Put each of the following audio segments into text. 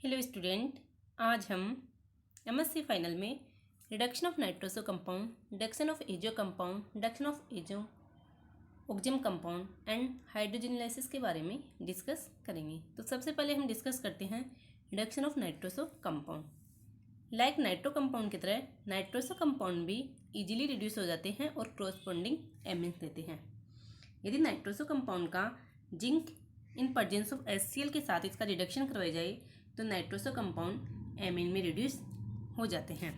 Hello student, आज हम MSc final में reduction of nitroso compound, reduction of azo compound, reduction of azo oxime compound and hydrogenolysis के बारे में discuss करेंगे। तो सबसे पहले हम डिस्कस करते हैं reduction of nitroso compound. Like nitro compound की तरह नाइट्रोसो कंपाउंड भी इजीली रिड्यूस हो जाते हैं और क्रॉसपोंडिंग एमिन्स देते हैं। यदि नाइट्रोसो कंपाउंड का zinc in presence of HCl के साथ इसका रिडक्शन करवाया जाए तो नाइट्रोसो कंपाउंड एमीन में रिड्यूस हो जाते हैं।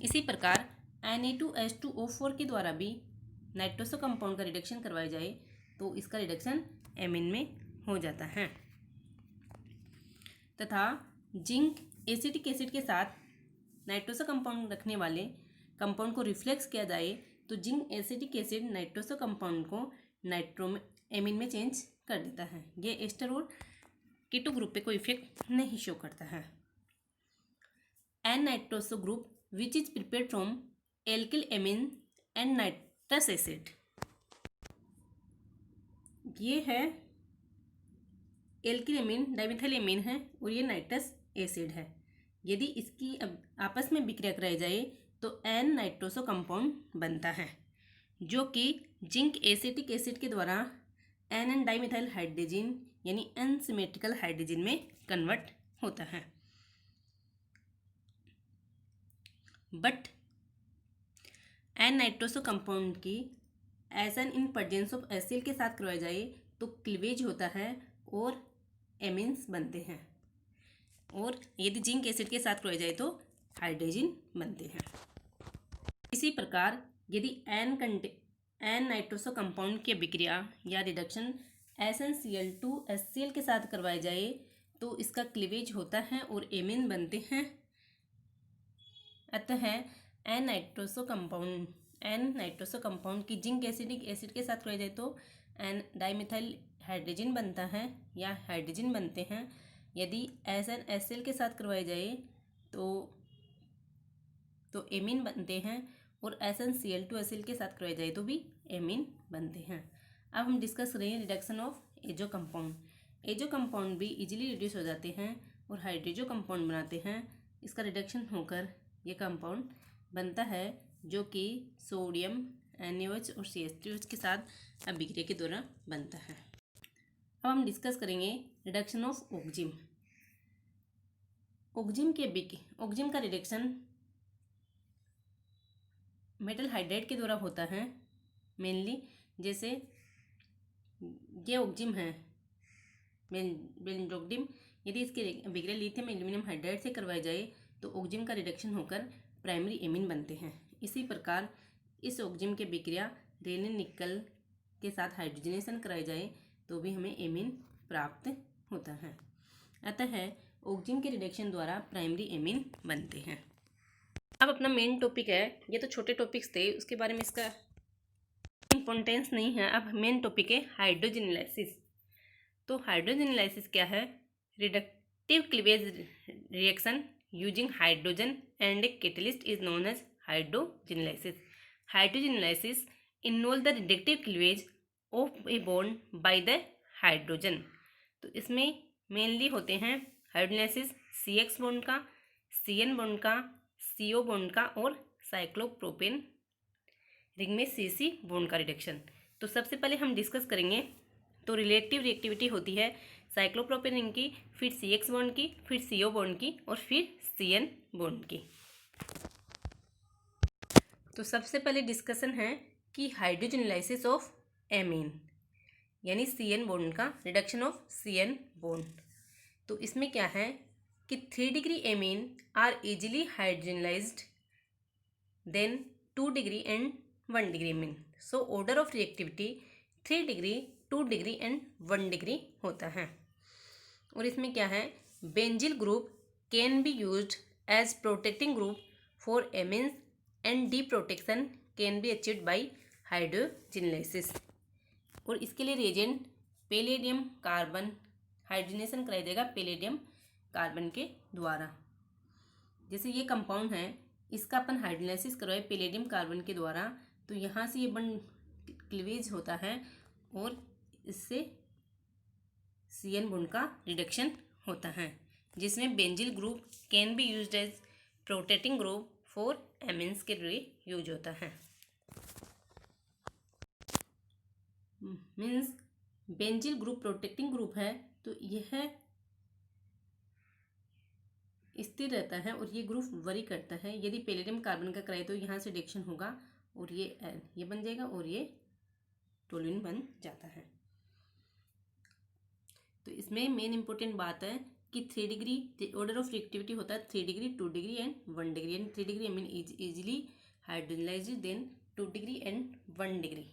इसी प्रकार Na2H2O4 के द्वारा भी नाइट्रोसो कंपाउंड का रिडक्शन करवाया जाए तो इसका रिडक्शन एमीन में हो जाता है। तथा जिंक एसिटिक एसिड के साथ नाइट्रोसो कंपाउंड रखने वाले कंपाउंड को रिफ्लेक्स किया जाए तो zinc acetic acid nitroso compound को नाइट्रो एमीन में चेंज कर देता है। ये एस्टर और कीटो ग्रुप पे कोई इफेक्ट नहीं शो करता है। N nitroso group which is prepared from alkyl amine and nitrous acid, ये है एल्किल एमीन डाइमिथाइल एमीन है और ये नाइट्रस एसिड है। यदि इसकी आपस में विक्रिया कराई जाए तो एन नाइट्रोसो कंपाउंड बनता है जो कि जिंक एसिटिक एसिड के द्वारा एन डाइमिथाइल हाइड्रोजन यानी अनसिमेट्रिकल हाइड्रोजन में कन्वर्ट होता है। बट एन नाइट्रोसो कंपाउंड की एसन इन प्रेजेंस ऑफ HCl के साथ करवाया जाए तो क्लीवेज होता है और एमीन्स बनते हैं, और यदि जिंक एसिड के साथ करवाया जाए तो हाइड्रोजन बनते हैं। इसी प्रकार यदि एन नाइट्रोसो कंपाउंड की विक्रिया या रिडक्शन SnCl2HCl के साथ करवाया जाए तो इसका क्लीवेज होता है और एमीन बनते हैं। अतः एन नाइट्रोसो कंपाउंड की जिंक एसिडिक एसिड के साथ करवाया जाए तो एन डाइमिथाइल हाइड्रोजन बनता है या हाइड्रोजन बनते हैं। यदि SnHCl के साथ करवाया जाए तो एमीन बनते हैं, और SnCl2HCl के साथ करवाया जाए तो भी एमीन बनते हैं। अब हम डिस्कस करेंगे reduction of azo compound. Azo compound भी इजीली रिड्यूस हो जाते हैं और हाइड्रोजो कंपाउंड बनाते हैं। इसका रिडक्शन होकर ये कंपाउंड बनता है जो कि सोडियम NaOH और CH3OH के साथ अभिक्रिया के द्वारा बनता है। अब हम डिस्कस करेंगे रिडक्शन ऑफ ऑक्जिम। ऑक्जिम का रिडक्शन मेटल हाइड्राइड के द्वारा होता है मेनली। जैसे ये ऑक्जिम है बेंजोक्सिम, यदि इसकी अभिक्रिया लिथियम एल्यूमिनियम हाइड्राइड से करवाई जाए तो ऑक्जिम का रिडक्शन होकर प्राइमरी एमीन बनते हैं। इसी प्रकार इस ऑक्जिम के विक्रिया रेनिन निकल के साथ हाइड्रोजनेशन कराई जाए तो भी हमें एमीन प्राप्त होता है। अतः ऑक्जिम के रिडक्शन द्वारा प्राइमरी एमीन बनते हैं। अब अपना मेन टॉपिक है, ये तो छोटे टॉपिक्स थे उसके बारे में इसका इम्पोर्टेंस नहीं है। अब मेन टॉपिक है हाइड्रोजनलाइसिस। तो हाइड्रोजनलाइसिस क्या है? Reductive cleavage reaction using hydrogen and a catalyst is known as hydrogenolysis. Hydrogenolysis involve the reductive cleavage of a bond by the hydrogen. तो इसमें मेनली होते हैं हाइड्रोजनलाइसिस CX बॉन्ड का, CN बॉन्ड का, CO बॉन्ड का और cyclopropane ring में CC bond का रिडक्शन। तो सबसे पहले हम डिस्कस करेंगे तो रिलेटिव रिएक्टिविटी होती है साइक्लोप्रोपेन रिंग की, फिर CX बॉन्ड की, फिर CO बॉन्ड की और फिर CN बॉन्ड की। तो सबसे पहले डिस्कशन है कि हाइड्रोजनलाइसिस ऑफ एमीन यानी CN बॉन्ड का रिडक्शन ऑफ CN बॉन्ड। तो इसमें क्या है कि 3 degree amine are easily hydrogenolysed than 2 degree and 1 degree amine. So order of reactivity 3 degree 2 degree and 1 degree होता है। और इसमें क्या है, benzyl group can be used as protecting group for amines and deprotection can be achieved by hydrogenolysis. और इसके लिए reagent palladium carbon hydrogenation कराया जाएगा पैलेडियम कार्बन के द्वारा। जैसे ये कंपाउंड है इसका अपन हाइड्रोलाइसिस करवाए पैलेडियम कार्बन के द्वारा तो यहाँ से ये बॉन्ड क्लीवेज होता है और इससे CN बॉन्ड का रिडक्शन होता है। जिसमें benzyl group can be used as protecting group for amines के लिए यूज होता है। Means benzyl group protecting group है तो यह स्थिर रहता है और ये ग्रुप वरी करता है। यदि पैलेडियम कार्बन का कराए तो यहाँ से रिडक्शन होगा और ये बन जाएगा और ये टोल्यूइन बन जाता है। तो इसमें मेन इंपॉर्टेंट बात है कि 3 डिग्री ऑर्डर ऑफ रिएक्टिविटी होता है 3 degree, 2 degree and 1 degree. And 3 degree amine is easily hydrogenised than 2 degree and 1 degree.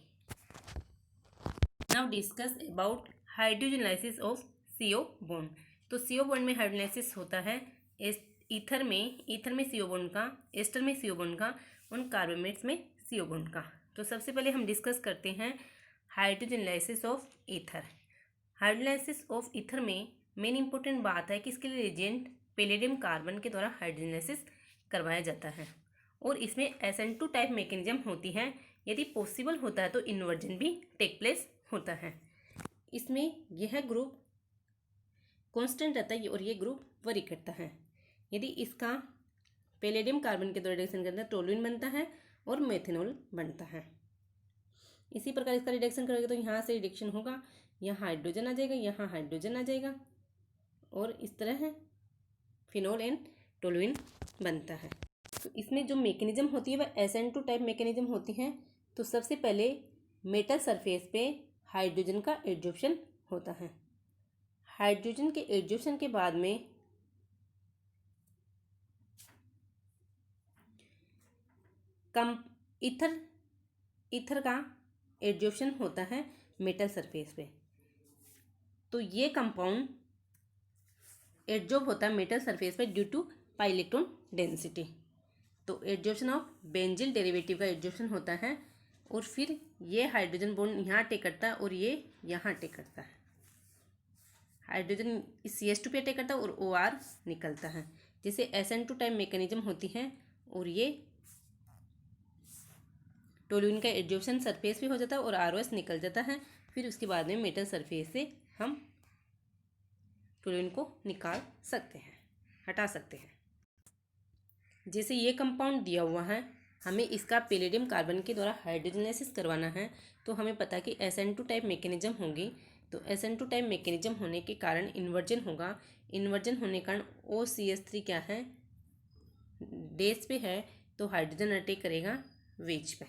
Now discuss about hydrogenolysis of CO bond. तो CO बॉन्ड में हाइड्रोजनाइसिस होता है ईथर में CO बॉन्ड का, ester में CO bond का, उन कार्बोनेट्स में CO बॉन्ड का। तो सबसे पहले हम डिस्कस करते हैं हाइड्रोजनाइसिस ऑफ ईथर। हाइड्रोजनाइसिस ऑफ ईथर में मेन इंपॉर्टेंट बात है कि इसके लिए रिएजेंट पैलेडियम कार्बन के द्वारा हाइड्रोजनाइसिस करवाया जाता है और इसमें SN2 टाइप मैकेनिज्म होती है। यदि पॉसिबल होता है तो इन्वर्जन भी टेक प्लेस होता है। इसमें यह ग्रुप कांस्टेंट रहता है और ये ग्रुप वरी करता है। यदि इसका पैलेडियम कार्बन के द्वारा रिडक्शन करता है टोल्यूइन बनता है और मेथनॉल बनता है। इसी प्रकार इसका रिडक्शन करोगे तो यहाँ से रिडक्शन होगा, यहाँ हाइड्रोजन आ जाएगा, यहाँ हाइड्रोजन आ जाएगा और इस तरह है फिनॉल एंड टोल्यूइन बनता है। तो इसमें जो मैकेनिज्म होती है वह SN2 टाइप मैकेनिज्म होती है। तो सबसे पहले मेटल सरफेस पे हाइड्रोजन का एड्जॉर्प्शन होता है। हाइड्रोजन के एड्जॉर्प्शन के बाद में ईथर का एड्जॉर्प्शन होता है मेटल सरफेस पे। तो ये कंपाउंड एड्जॉर्ब होता है मेटल सरफेस पे due to pi electron density. तो एड्जॉर्प्शन ऑफ बेंजिल डेरिवेटिव का एड्जॉर्प्शन होता है और फिर ये हाइड्रोजन बॉन्ड यहाँ अटैक करता है और ये यहाँ अटैक करता है। हाइड्रोजन CH2 पे अटैक करता है और OR निकलता है। जैसे SN2 टाइप मैकेनिज्म होती है और ये टोल्यूइन का एड्जॉर्प्शन सरफेस पे हो जाता है और ROS निकल जाता है। फिर उसके बाद में मेटल सरफेस से हम टोल्यूइन को निकाल सकते हैं, हटा सकते हैं। जैसे ये कंपाउंड दिया हुआ है, हमें इसका पैलेडियम कार्बन के द्वारा हाइड्रोजनाइसिस करवाना है तो हमें पता है कि SN2 टाइप मैकेनिज्म होगी। तो SN2 टाइप मैकेनिज्म होने के कारण इन्वर्जन होगा। इन्वर्जन होने के कारण OCH3 क्या है, डेज पे है तो हाइड्रोजन अटैक करेगा वेज पे।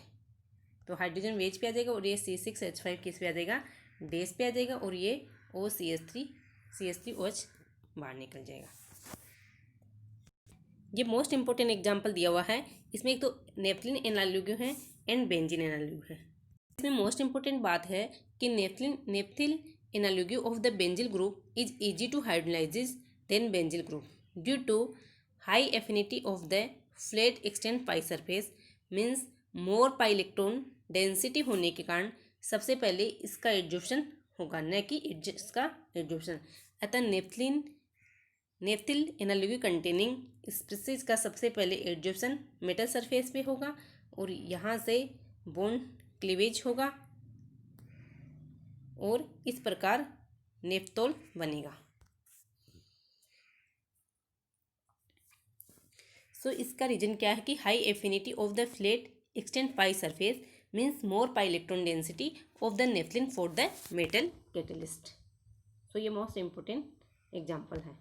तो हाइड्रोजन वेज पे आ जाएगा और ये C6H5 किस पे आ जाएगा, डेज पे आ जाएगा और ये CH3OH बाहर निकल जाएगा। ये मोस्ट इंपॉर्टेंट एग्जांपल दिया हुआ है। इसमें एक तो नेफ्थलीन एनालॉग्यू है एंड बेंजीन एनालॉग्यू है। इसमें मोस्ट इंपॉर्टेंट बात है कि naphthyl analogue of the benzyl group is easy to hydrolyse than benzyl group due to high affinity of the flat extend pi surface. Means more pi electron density होने के कारण सबसे पहले इसका एड्जॉर्प्शन होगा, न कि इसका एड्जॉर्प्शन। अतः नेफ्थिल एनालॉग्यू कंटेनिंग स्पीसीज का सबसे पहले एड्जॉर्प्शन मेटल सरफेस पे होगा और यहाँ से बॉन्ड क्लीवेज होगा और इस प्रकार नेफ्थोल बनेगा। सो इसका रीजन क्या है कि high affinity of the flat extend pi surface means more pi electron density of the naphthalene for the metal catalyst. So ये मोस्ट इंपोर्टेंट एग्जाम्पल है।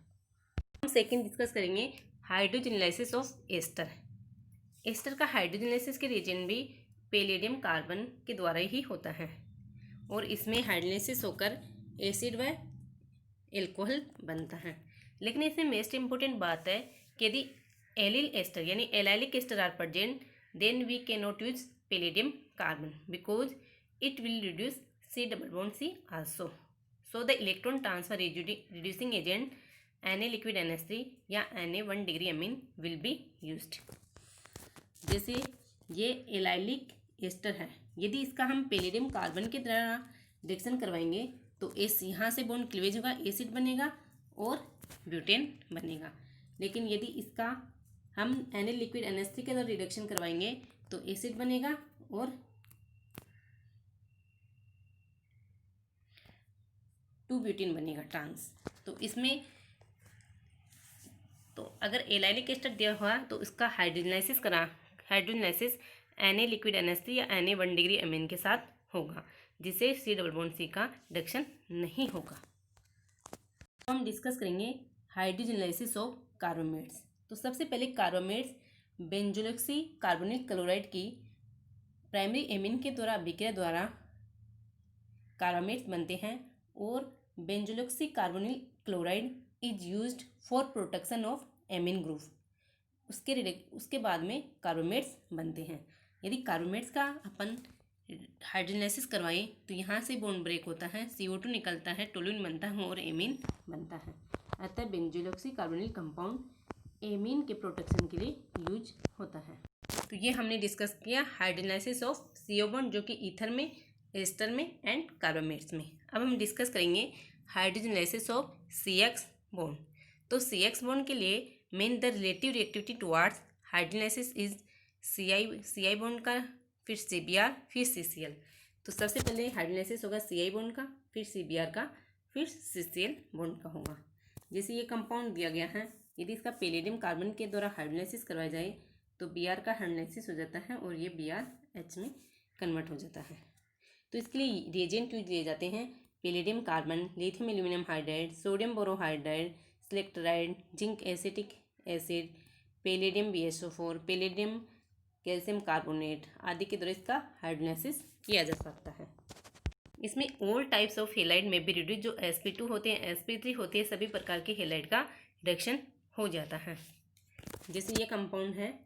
हम सेकेंड डिस्कस करेंगे हाइड्रोजनाइसिस ऑफ एस्टर। एस्टर का हाइड्रोजनाइसिस के reason भी palladium carbon के द्वारा ही होता है और इसमें हाइड्रोजनाइसिस होकर एसिड व एल्कोहल बनता है। लेकिन इसमें मोस्ट इंपोर्टेंट बात है कि यदि एलिल एस्टर यानी allylic ester are present then we can not use palladium carbon because it will reduce C+C also. So the electron transfer reducing agent Na liquid NH3 या Na 1 degree amine will be used. जैसे ये allylic ester है, यदि इसका हम palladium carbon के द्वारा reaction करवाएंगे तो यहाँ से बॉन्ड क्लीवेज होगा, एसिड बनेगा और ब्यूटेन बनेगा। लेकिन यदि इसका हम Na लिक्विड NH3 के द्वारा रिडक्शन करवाएंगे तो एसिड बनेगा और 2 ब्यूटेन बनेगा ट्रांस। तो इसमें तो अगर एलाइलिक एस्टर दिया हुआ तो इसका हाइड्रोजनाइसिस Na लिक्विड NH3 या Na 1 डिग्री एमीन के साथ होगा, जिससे C डबल बॉन्ड C का रिडक्शन नहीं होगा। हम डिस्कस करेंगे हाइड्रोजनाइसिस ऑफ कार्बोमेट्स। तो सबसे पहले कार्बोमेट्स बेंजोलॉक्सी कार्बोनिल क्लोराइड की प्राइमरी एमीन के द्वारा अभिक्रिया द्वारा कार्बोमेट्स बनते हैं और benzyloxy carbonyl chloride is used for protection of amine group. उसके बाद में कार्बोमेट्स बनते हैं। यदि कार्बोमेट्स का अपन हाइड्रोजनाइसिस करवाएं तो यहाँ से बॉन्ड ब्रेक होता है, CO2 निकलता है, टोल्यूइन बनता है और एमीन बनता है। अतः बेंजोलॉक्सी कार्बोनिल कंपाउंड एमीन के प्रोटेक्शन के लिए यूज होता है। तो ये हमने डिस्कस किया हाइड्रोजनाइसिस ऑफ CO बॉन्ड, जो कि ईथर में, एस्टर में एंड कार्बोमेट्स में। अब हम डिस्कस करेंगे हाइड्रोजनाइसिस ऑफ CX बॉन्ड। तो CX बॉन्ड के लिए main the relative reactivity towards hydrogenolysis is CI bond का, फिर CBr, फिर CCl। तो सबसे पहले हाइड्रोजनाइसिस होगा CI बॉन्ड का, फिर CBr का, फिर CCl बॉन्ड का होगा। जैसे ये कंपाउंड दिया गया है, यदि इसका पैलेडियम कार्बन के द्वारा हाइड्रोजनाइसिस करवाया जाए तो Br का हाइड्रोजनाइसिस हो जाता है और ये BrH में कन्वर्ट हो जाता है। तो इसके लिए रिएजेंट यूज लिए जाते हैं palladium carbon, lithium aluminium hydride, sodium borohydride, selectride, zinc acetic acid, palladium BSO4, palladium calcium carbonate आदि के द्वारा इसका हाइड्रोजनाइसिस किया जा सकता है। इसमें ऑल टाइप्स ऑफ हेलाइड में भी रिड्यूस, जो sp2 होते हैं, sp3 होते हैं, सभी प्रकार के हेलाइड का रिडक्शन हो जाता है। जैसे ये कंपाउंड है,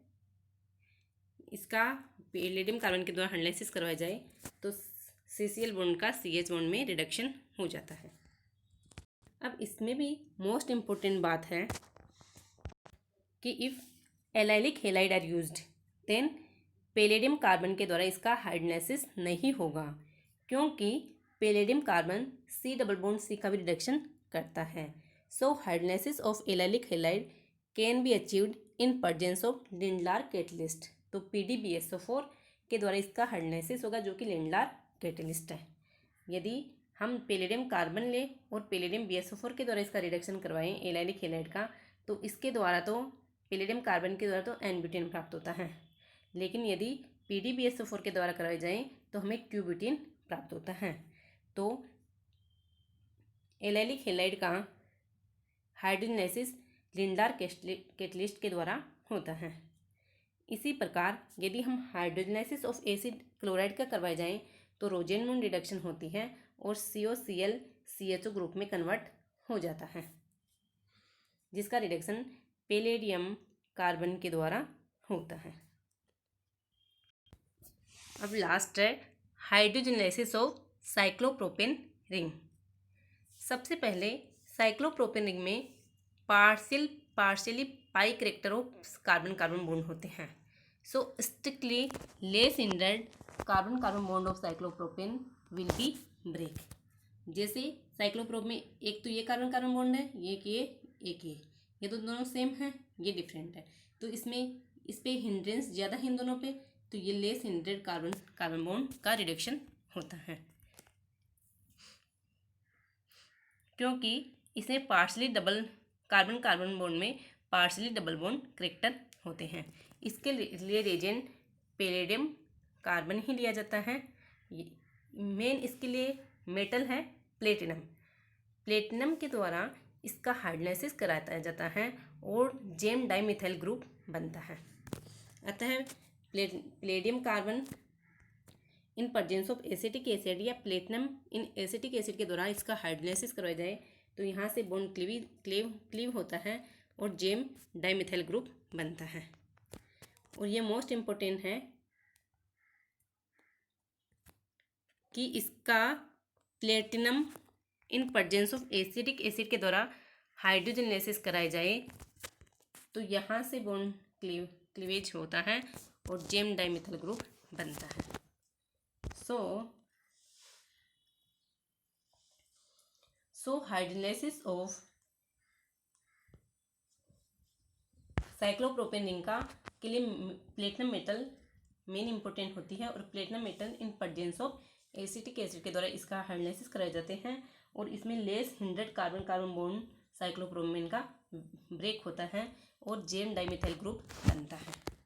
इसका पैलेडियम कार्बन के द्वारा हाइड्रोलाइसिस करवाया जाए तो CCl बॉन्ड का CH बॉन्ड में रिडक्शन हो जाता है। अब इसमें भी मोस्ट इम्पोर्टेंट बात है कि if allylic halide are used then palladium carbon के द्वारा इसका हाइड्रोलाइसिस नहीं होगा, क्योंकि palladium carbon C double bond C का भी रिडक्शन करता है। So hydrolysis of allylic halide can be achieved in presence of Lindlar catalyst. तो PdBSO4 के द्वारा इसका हाइड्रोलाइसिस होगा, जो कि लिंडलार कैटलिस्ट है। यदि हम पैलेडियम कार्बन लें और पैलेडियम BSO4 के द्वारा इसका रिडक्शन करवाएं एलाइलिक हेलाइड का, तो इसके द्वारा तो पैलेडियम कार्बन के द्वारा तो N-ब्यूटेन प्राप्त होता है, लेकिन यदि PdBSO4 के द्वारा करवाए जाएं तो हमें Q-ब्यूटेन प्राप्त होता है। तो एलाइलिक हेलाइड का हाइड्रोजनाइसिस लिंडलार कैटलिस्ट के द्वारा होता है। इसी प्रकार यदि हम हाइड्रोजनाइसिस ऑफ एसिड क्लोराइड का करवाए जाएं तो रोजेनमून रिडक्शन होती है और COCl CHO ग्रुप में कन्वर्ट हो जाता है, जिसका रिडक्शन पैलेडियम कार्बन के द्वारा होता है। अब लास्ट है हाइड्रोजनाइसिस ऑफ साइक्लोप्रोपेन रिंग। सबसे पहले साइक्लोप्रोपेन रिंग में partially pi character of carbon carbon bond होते हैं। So strictly less hindered carbon carbon bond of cyclopropane will be break. जैसे साइक्लोप्रोप में एक तो ये कार्बन कार्बन बॉन्ड है, ये तो दोनों सेम है, ये डिफरेंट है, तो इसमें इस पे हिंड्रेंस ज़्यादा है इन दोनों पे, तो ये लेस हिंड्रेड कार्बन कार्बन बॉन्ड का रिडक्शन होता है, क्योंकि इसमें partially double carbon carbon bond में पार्शली डबल बॉन्ड कैरेक्टर होते हैं। इसके लिए रिएजेंट पैलेडियम कार्बन ही लिया जाता है। मेन इसके लिए मेटल है प्लेटिनम के द्वारा इसका हाइड्रोलाइसिस कराया जाता है और जेम डाइमिथाइल ग्रुप बनता है। अतः palladium carbon in presence of acetic acid या प्लेटिनम इन एसिटिक एसिड के द्वारा इसका हाइड्रोलाइसिस करवाया जाए तो यहाँ से बॉन्ड क्लीव होता है और जेम डाइमिथाइल ग्रुप बनता है। और ये मोस्ट इम्पोर्टेंट है कि इसका platinum in presence of acetic acid के द्वारा हाइड्रोजनाइसिस कराया जाए तो यहाँ से बॉन्ड क्लीवेज होता है और जेम डाइमिथाइल ग्रुप बनता है। So hydrolysis of cyclopropane ring का के लिए प्लेटिनम मेटल मेन इंपॉर्टेंट होती है और platinum metal in presence of acetic acid के द्वारा इसका हाइड्रोलाइसिस कराए जाते हैं और इसमें लेस हिंड्रेड कार्बन कार्बन बॉन्ड साइक्लोप्रोमीन का ब्रेक होता है और जेन डाइमिथाइल ग्रुप बनता है।